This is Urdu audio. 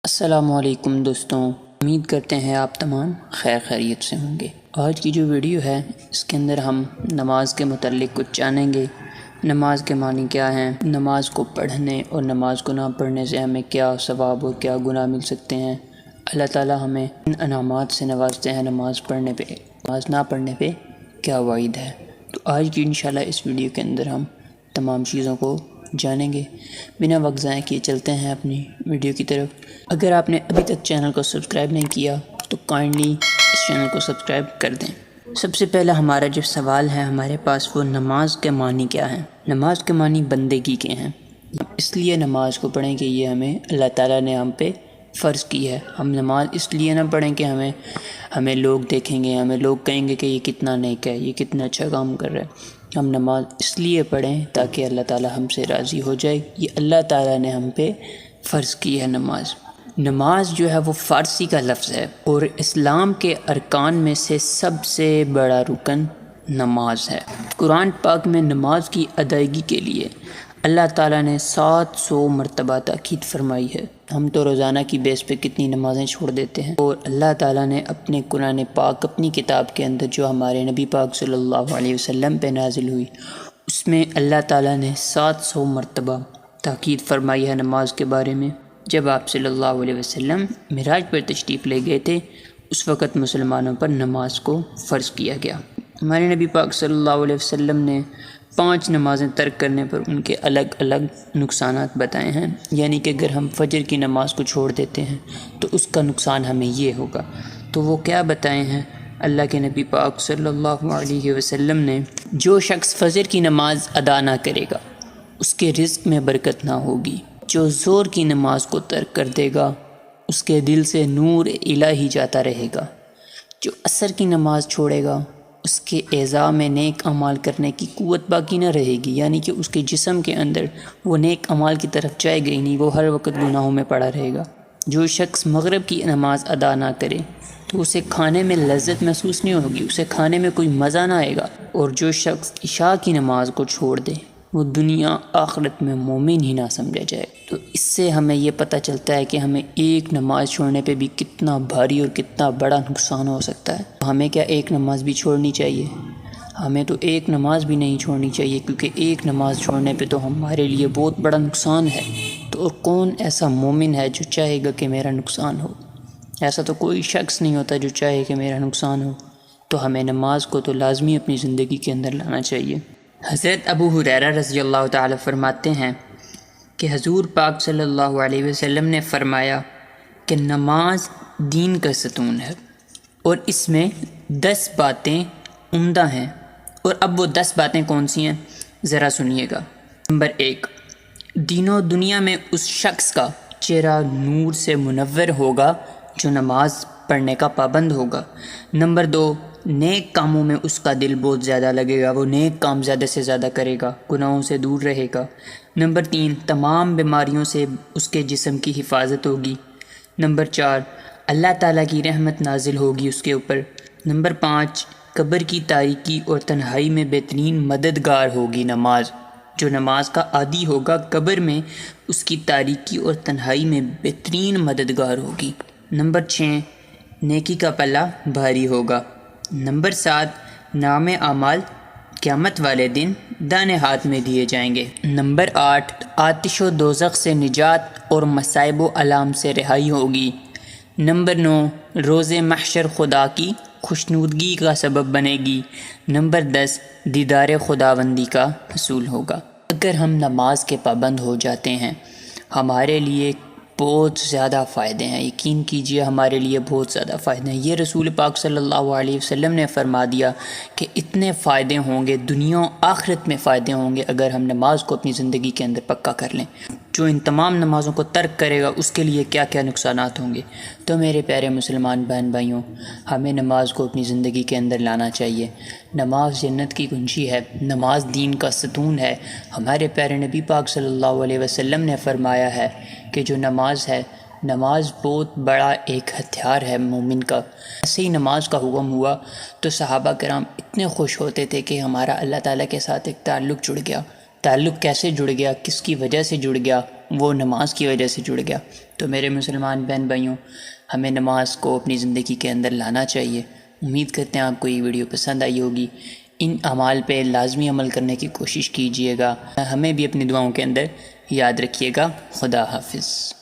السلام علیکم دوستوں، امید کرتے ہیں آپ تمام خیر خیریت سے ہوں گے۔ آج کی جو ویڈیو ہے اس کے اندر ہم نماز کے متعلق کچھ جانیں گے۔ نماز کے معنی کیا ہیں، نماز کو پڑھنے اور نماز کو نہ پڑھنے سے ہمیں کیا ثواب اور کیا گناہ مل سکتے ہیں۔ اللہ تعالی ہمیں ان انعامات سے نوازتے ہیں، نماز پڑھنے پہ، نماز نہ پڑھنے پہ کیا وعید ہے۔ تو آج کی انشاءاللہ اس ویڈیو کے اندر ہم تمام چیزوں کو جانیں گے۔ بنا وقت ضائع کیے چلتے ہیں اپنی ویڈیو کی طرف۔ اگر آپ نے ابھی تک چینل کو سبسکرائب نہیں کیا تو کائنڈلی اس چینل کو سبسکرائب کر دیں۔ سب سے پہلا ہمارا جو سوال ہے ہمارے پاس، وہ نماز کے معنی کیا ہیں۔ نماز کے معنی بندگی کے ہیں۔ اس لیے نماز کو پڑھیں کہ یہ ہمیں اللہ تعالیٰ نے ہم پہ فرض کی ہے۔ ہم نماز اس لیے نہ پڑھیں کہ ہمیں لوگ دیکھیں گے، ہمیں لوگ کہیں گے کہ یہ کتنا نیک ہے، یہ کتنا اچھا کام کر رہا ہے۔ ہم نماز اس لیے پڑھیں تاکہ اللہ تعالیٰ ہم سے راضی ہو جائے۔ یہ اللہ تعالیٰ نے ہم پہ فرض کی ہے نماز۔ نماز جو ہے وہ فارسی کا لفظ ہے اور اسلام کے ارکان میں سے سب سے بڑا رکن نماز ہے۔ قرآن پاک میں نماز کی ادائیگی کے لیے اللہ تعالیٰ نے 700 مرتبہ تاکید فرمائی ہے۔ ہم تو روزانہ کی بیس پہ کتنی نمازیں چھوڑ دیتے ہیں، اور اللہ تعالیٰ نے اپنے قرآن پاک، اپنی کتاب کے اندر جو ہمارے نبی پاک صلی اللہ علیہ وسلم پہ نازل ہوئی، اس میں اللہ تعالیٰ نے 700 مرتبہ تاکید فرمائی ہے نماز کے بارے میں۔ جب آپ صلی اللہ علیہ وسلم معراج پر تشریف لے گئے تھے، اس وقت مسلمانوں پر نماز کو فرض کیا گیا۔ ہمارے نبی پاک صلی اللہ علیہ وسلم نے 5 نمازیں ترک کرنے پر ان کے الگ الگ نقصانات بتائے ہیں، یعنی کہ اگر ہم فجر کی نماز کو چھوڑ دیتے ہیں تو اس کا نقصان ہمیں یہ ہوگا۔ تو وہ کیا بتائے ہیں اللہ کے نبی پاک صلی اللہ علیہ وسلم نے؟ جو شخص فجر کی نماز ادا نہ کرے گا اس کے رزق میں برکت نہ ہوگی۔ جو ظہر کی نماز کو ترک کر دے گا اس کے دل سے نور الہی جاتا رہے گا۔ جو عصر کی نماز چھوڑے گا اس کے اعضاء میں نیک اعمال کرنے کی قوت باقی نہ رہے گی، یعنی کہ اس کے جسم کے اندر وہ نیک اعمال کی طرف جائے گا ہی نہیں، وہ ہر وقت گناہوں میں پڑا رہے گا۔ جو شخص مغرب کی نماز ادا نہ کرے تو اسے کھانے میں لذت محسوس نہیں ہوگی، اسے کھانے میں کوئی مزہ نہ آئے گا۔ اور جو شخص عشاء کی نماز کو چھوڑ دے وہ دنیا آخرت میں مومن ہی نہ سمجھا جائے۔ تو اس سے ہمیں یہ پتہ چلتا ہے کہ ہمیں ایک نماز چھوڑنے پہ بھی کتنا بھاری اور کتنا بڑا نقصان ہو سکتا ہے۔ ہمیں کیا ایک نماز بھی چھوڑنی چاہیے؟ ہمیں تو ایک نماز بھی نہیں چھوڑنی چاہیے، کیونکہ ایک نماز چھوڑنے پہ تو ہمارے لیے بہت بڑا نقصان ہے۔ تو اور کون ایسا مومن ہے جو چاہے گا کہ میرا نقصان ہو؟ ایسا تو کوئی شخص نہیں ہوتا جو چاہے کہ میرا نقصان ہو۔ تو ہمیں نماز کو تو لازمی اپنی زندگی کے اندر لانا چاہیے۔ حضرت ابو ہریرہ رضی اللہ تعالی فرماتے ہیں کہ حضور پاک صلی اللہ علیہ وسلم نے فرمایا کہ نماز دین کا ستون ہے اور اس میں 10 باتیں عمدہ ہیں۔ اور اب وہ 10 باتیں کون سی ہیں ذرا سنیے گا۔ نمبر 1، دین و دنیا میں اس شخص کا چہرہ نور سے منور ہوگا جو نماز پڑھنے کا پابند ہوگا۔ نمبر 2، نیک کاموں میں اس کا دل بہت زیادہ لگے گا، وہ نیک کام زیادہ سے زیادہ کرے گا، گناہوں سے دور رہے گا۔ نمبر 3، تمام بیماریوں سے اس کے جسم کی حفاظت ہوگی۔ نمبر 4، اللہ تعالیٰ کی رحمت نازل ہوگی اس کے اوپر۔ نمبر 5، قبر کی تاریکی اور تنہائی میں بہترین مددگار ہوگی نماز۔ جو نماز کا عادی ہوگا قبر میں اس کی تاریکی اور تنہائی میں بہترین مددگار ہوگی۔ نمبر 6، نیکی کا پلہ بھاری ہوگا۔ نمبر 7، نام اعمال قیامت والے دن دائیں ہاتھ میں دیے جائیں گے۔ نمبر 8، آتش و دوزخ سے نجات اور مصائب و الام سے رہائی ہوگی۔ نمبر 9، روز محشر خدا کی خوشنودگی کا سبب بنے گی۔ نمبر 10، دیدار خداوندی کا حصول ہوگا۔ اگر ہم نماز کے پابند ہو جاتے ہیں ہمارے لیے بہت زیادہ فائدے ہیں، یقین کیجئے ہمارے لیے بہت زیادہ فائدے ہیں۔ یہ رسول پاک صلی اللہ علیہ وسلم نے فرما دیا کہ اتنے فائدے ہوں گے، دنیا و آخرت میں فائدے ہوں گے اگر ہم نماز کو اپنی زندگی کے اندر پکا کر لیں۔ جو ان تمام نمازوں کو ترک کرے گا اس کے لیے کیا کیا نقصانات ہوں گے۔ تو میرے پیارے مسلمان بہن بھائیوں، ہمیں نماز کو اپنی زندگی کے اندر لانا چاہیے۔ نماز جنت کی کنجی ہے، نماز دین کا ستون ہے۔ ہمارے پیارے نبی پاک صلی اللہ علیہ وسلم نے فرمایا ہے کہ جو نماز ہے، نماز بہت بڑا ایک ہتھیار ہے مومن کا۔ ایسے ہی نماز کا حکم ہوا تو صحابہ کرام اتنے خوش ہوتے تھے کہ ہمارا اللہ تعالیٰ کے ساتھ ایک تعلق جڑ گیا۔ تعلق کیسے جڑ گیا، کس کی وجہ سے جڑ گیا؟ وہ نماز کی وجہ سے جڑ گیا۔ تو میرے مسلمان بہن بھائیوں، ہمیں نماز کو اپنی زندگی کے اندر لانا چاہیے۔ امید کرتے ہیں آپ کو یہ ویڈیو پسند آئی ہوگی۔ ان اعمال پہ لازمی عمل کرنے کی کوشش کیجیے گا۔ ہمیں بھی اپنی دعاؤں کے اندر یاد رکھیے گا۔ خدا حافظ۔